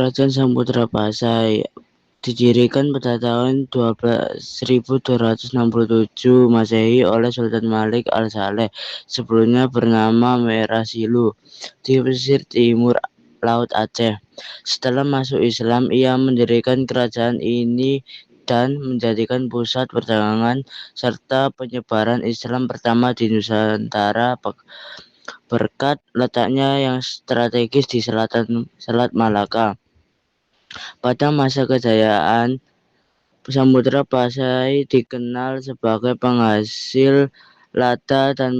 Kerajaan Samudra Pasai didirikan pada tahun 1267 Masehi oleh Sultan Malik Al-Saleh, sebelumnya bernama Merah Silu, di pesisir timur Laut Aceh. Setelah masuk Islam, ia mendirikan kerajaan ini dan menjadikan pusat perdagangan serta penyebaran Islam pertama di Nusantara berkat letaknya yang strategis di selatan Selat Malaka. Pada masa kejayaan, Samudra Pasai dikenal sebagai penghasil lada dan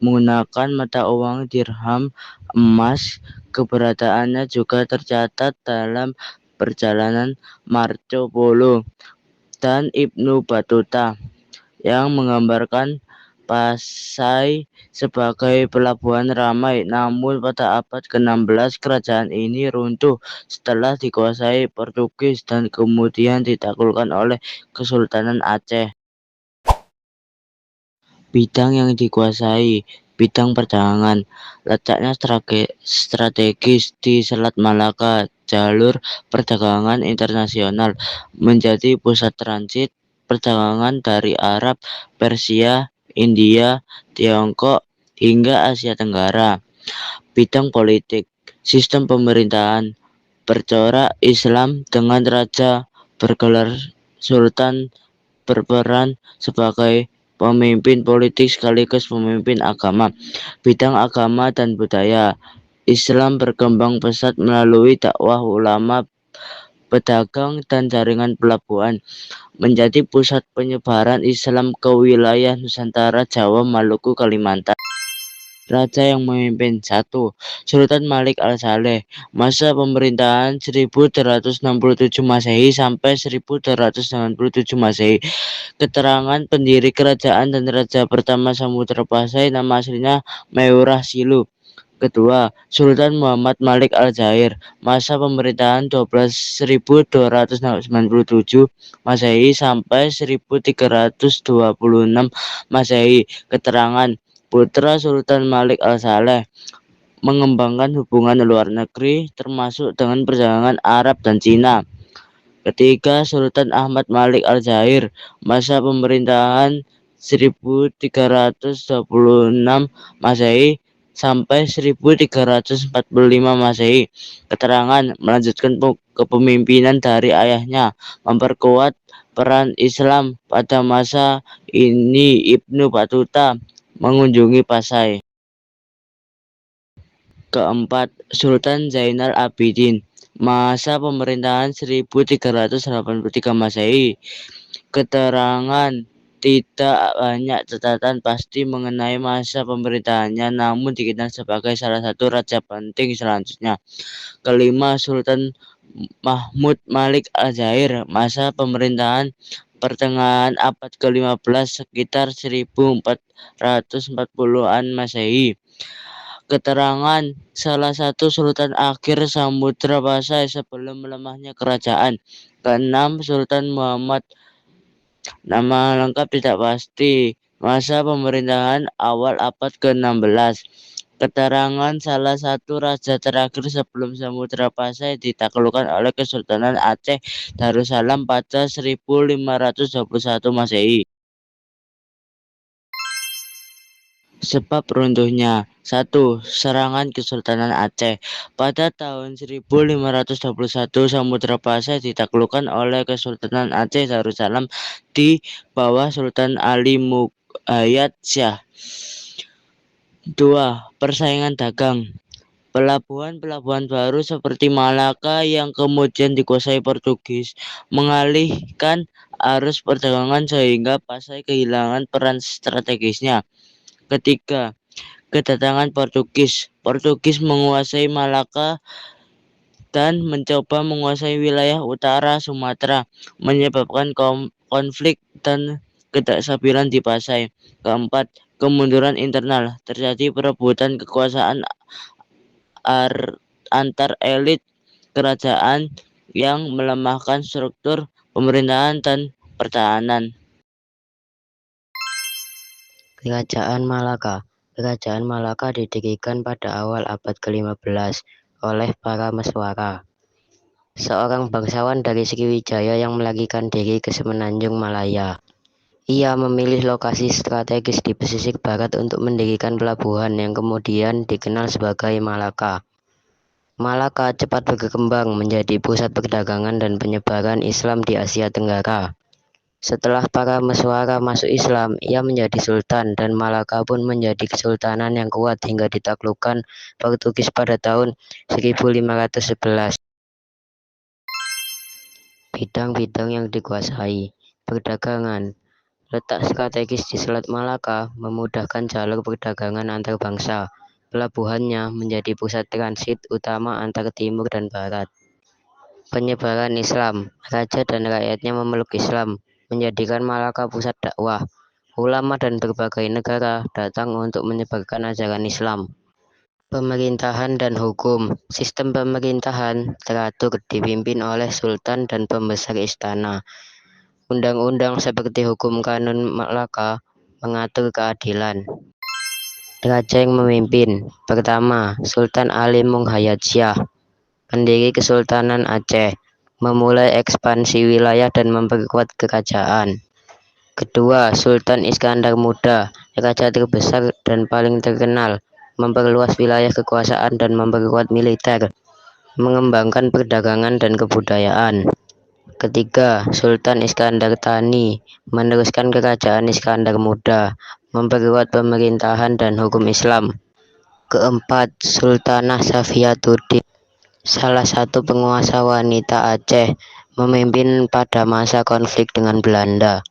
menggunakan mata uang dirham emas. Keberadaannya juga tercatat dalam perjalanan Marco Polo dan Ibnu Battuta yang menggambarkan Pasai sebagai pelabuhan ramai. Namun pada abad ke-16 kerajaan ini runtuh setelah dikuasai Portugis dan kemudian ditaklukkan oleh Kesultanan Aceh. Bidang yang dikuasai: bidang perdagangan, letaknya strategis di Selat Malaka, jalur perdagangan internasional, menjadi pusat transit perdagangan dari Arab, Persia, India, Tiongkok, hingga Asia Tenggara. Bidang politik, sistem pemerintahan bercorak Islam dengan raja bergelar sultan berperan sebagai pemimpin politik sekaligus pemimpin agama. Bidang agama dan budaya, Islam berkembang pesat melalui dakwah ulama, pedagang, dan jaringan pelabuhan, menjadi pusat penyebaran Islam ke wilayah Nusantara, Jawa, Maluku, Kalimantan. Raja yang memimpin: 1. Sultan Malik Al-Saleh, masa pemerintahan 1367 Masehi sampai 1397 Masehi. Keterangan pendiri kerajaan dan raja pertama Samudra Pasai, nama aslinya Merah Silu. Kedua, Sultan Muhammad Malik Al-Jair, masa pemerintahan 12.297 Masehi sampai 1326 Masehi. Keterangan putra Sultan Malik Al-Saleh, mengembangkan hubungan luar negeri termasuk dengan perdagangan Arab dan Cina. Ketiga, Sultan Ahmad Malik Al-Jair, masa pemerintahan 1326 Masehi sampai 1345 Masehi. Keterangan melanjutkan kepemimpinan dari ayahnya, memperkuat peran Islam pada masa ini. Ibnu Battuta mengunjungi Pasai. Keempat, Sultan Zainal Abidin, masa pemerintahan 1383 Masehi. Keterangan tidak banyak catatan pasti mengenai masa pemerintahannya, namun dikenal sebagai salah satu raja penting selanjutnya. Kelima, Sultan Mahmud Malik Al-Jair, masa pemerintahan pertengahan abad ke-15 sekitar 1440-an Masehi. Keterangan salah satu sultan akhir Samudra Pasai sebelum melemahnya kerajaan. Keenam, Sultan Muhammad, nama lengkap tidak pasti, masa pemerintahan awal abad ke-16. Keterangan salah satu raja terakhir sebelum Samudra Pasai ditaklukkan oleh Kesultanan Aceh Darussalam pada 1521 Masehi. Sebab runtuhnya: 1. Serangan Kesultanan Aceh. Pada tahun 1521 Samudra Pasai ditaklukkan oleh Kesultanan Aceh Darussalam di bawah Sultan Ali Muqayyad Shah. 2. Persaingan dagang. Pelabuhan-pelabuhan baru seperti Malaka yang kemudian dikuasai Portugis mengalihkan arus perdagangan sehingga Pasai kehilangan peran strategisnya. Ketiga, kedatangan Portugis. Portugis menguasai Malaka dan mencoba menguasai wilayah utara Sumatera, menyebabkan konflik dan ketidakstabilan di Pasai. Keempat, kemunduran internal. Terjadi perebutan kekuasaan antar elit kerajaan yang melemahkan struktur pemerintahan dan pertahanan. Kerajaan Malaka. Kerajaan Malaka didirikan pada awal abad ke-15 oleh para Meswara. seorang bangsawan dari Sriwijaya yang melarikan diri ke Semenanjung Malaya. Ia memilih lokasi strategis di pesisir barat untuk mendirikan pelabuhan yang kemudian dikenal sebagai Malaka. Malaka cepat berkembang menjadi pusat perdagangan dan penyebaran Islam di Asia Tenggara. Setelah para Meswara masuk Islam, ia menjadi sultan dan Malaka pun menjadi kesultanan yang kuat hingga ditaklukkan Portugis pada tahun 1511. Bidang-bidang yang dikuasai: perdagangan. Letak strategis di Selat Malaka memudahkan jalur perdagangan antar bangsa. Pelabuhannya menjadi pusat transit utama antar timur dan barat. Penyebaran Islam. Raja dan rakyatnya memeluk Islam, menjadikan Malaka pusat dakwah. Ulama dan berbagai negara datang untuk menyebarkan ajaran Islam. Pemerintahan dan hukum. Sistem pemerintahan teratur, dipimpin oleh sultan dan pembesar istana. Undang-undang seperti hukum kanun Malaka mengatur keadilan. Raja yang memimpin. Pertama, Sultan Ali Munghayat Shah, pendiri Kesultanan Aceh, memulai ekspansi wilayah dan memperkuat kerajaan. Kedua, Sultan Iskandar Muda, raja terbesar dan paling terkenal, memperluas wilayah kekuasaan dan memperkuat militer, mengembangkan perdagangan dan kebudayaan. Ketiga, Sultan Iskandar Thani, meneruskan kerajaan Iskandar Muda, memperkuat pemerintahan dan hukum Islam. Keempat, Sultanah Safiyatuddin, salah satu penguasa wanita Aceh, memimpin pada masa konflik dengan Belanda.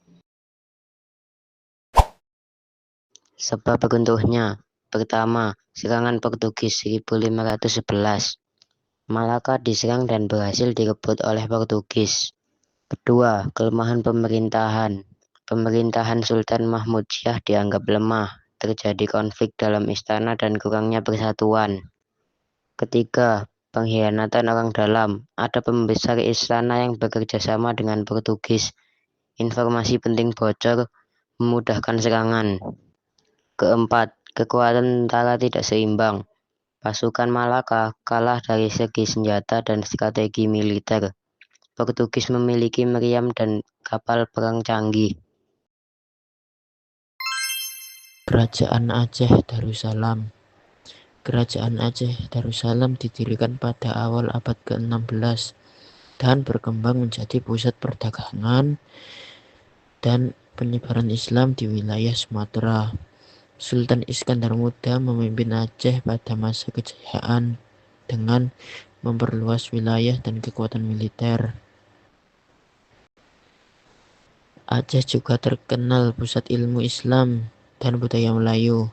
Sebab runtuhnya. Pertama, serangan Portugis 1511. Malaka diserang dan berhasil direbut oleh Portugis. Kedua, kelemahan pemerintahan. Pemerintahan Sultan Mahmud Syah dianggap lemah. Terjadi konflik dalam istana dan kurangnya persatuan. Ketiga, pengkhianatan orang dalam. Ada pembesar istana yang bekerja sama dengan Portugis. Informasi penting bocor, memudahkan serangan. Keempat, kekuatan tentara tidak seimbang. Pasukan Malaka kalah dari segi senjata dan strategi militer. Portugis memiliki meriam dan kapal perang canggih. Kerajaan Aceh Darussalam. Kerajaan Aceh Darussalam didirikan pada awal abad ke-16 dan berkembang menjadi pusat perdagangan dan penyebaran Islam di wilayah Sumatera. Sultan Iskandar Muda memimpin Aceh pada masa kejayaan dengan memperluas wilayah dan kekuatan militer. Aceh juga terkenal pusat ilmu Islam dan budaya Melayu.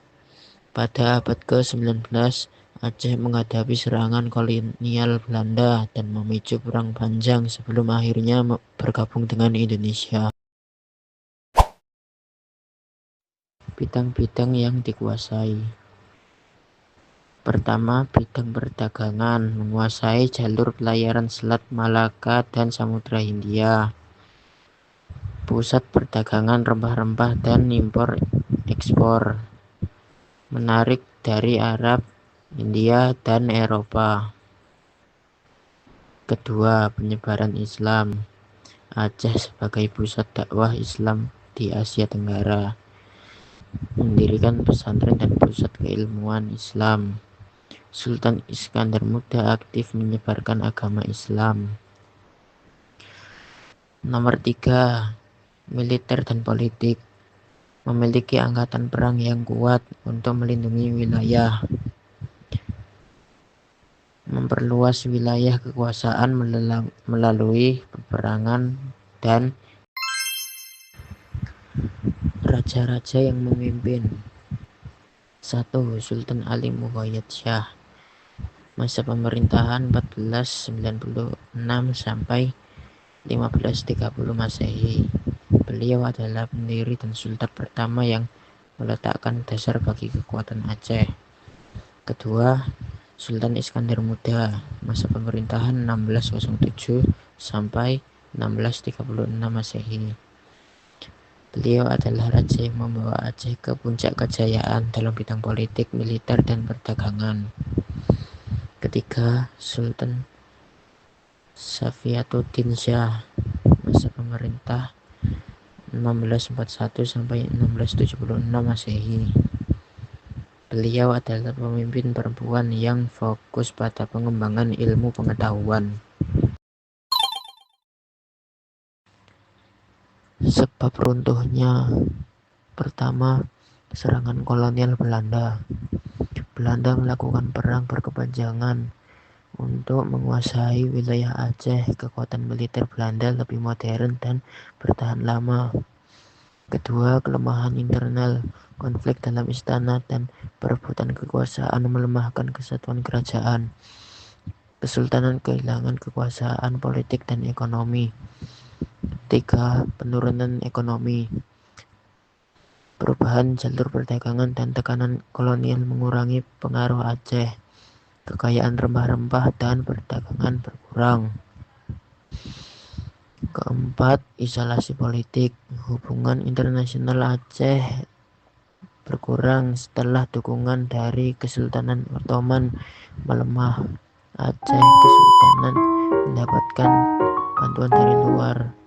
Pada abad ke-19, Aceh menghadapi serangan kolonial Belanda dan memicu perang panjang sebelum akhirnya bergabung dengan Indonesia. Bidang-bidang yang dikuasai. Pertama, bidang perdagangan, menguasai jalur pelayaran Selat Malaka dan Samudra Hindia. Pusat perdagangan rempah-rempah dan impor ekspor. Menarik dari Arab, India, dan Eropa. Kedua, penyebaran Islam. Aceh sebagai pusat dakwah Islam di Asia Tenggara. Mendirikan pesantren dan pusat keilmuan Islam. Sultan Iskandar Muda aktif menyebarkan agama Islam. Nomor 3, militer dan politik. Memiliki angkatan perang yang kuat untuk melindungi wilayah. Memperluas wilayah kekuasaan melalui peperangan dan raja-raja yang memimpin. 1. Sultan Ali Munghayat Shah. Masa pemerintahan 1496 sampai 1530 Masehi. Beliau adalah pendiri dan sultan pertama yang meletakkan dasar bagi kekuatan Aceh. Kedua, Sultan Iskandar Muda. Masa pemerintahan 1607 sampai 1636 Masehi. Beliau adalah raja yang membawa Aceh ke puncak kejayaan dalam bidang politik, militer, dan perdagangan. Ketiga, Safiatuddin Shah, masa pemerintah 1641 sampai 1676 Masehi. Beliau adalah pemimpin perempuan yang fokus pada pengembangan ilmu pengetahuan. Sebab runtuhnya: pertama, serangan kolonial Belanda. Belanda melakukan perang berkepanjangan untuk menguasai wilayah Aceh. Kekuatan militer Belanda lebih modern dan bertahan lama. Kedua, kelemahan internal. Konflik dalam istana dan perebutan kekuasaan melemahkan kesatuan kerajaan. Kesultanan kehilangan kekuasaan politik dan ekonomi. Tiga, penurunan ekonomi. Perubahan jalur perdagangan dan tekanan kolonial mengurangi pengaruh Aceh. Kekayaan rempah-rempah dan perdagangan berkurang. Keempat, isolasi politik. Hubungan internasional Aceh berkurang setelah dukungan dari Kesultanan Ottoman melemah. Aceh Kesultanan mendapatkan bantuan dari luar.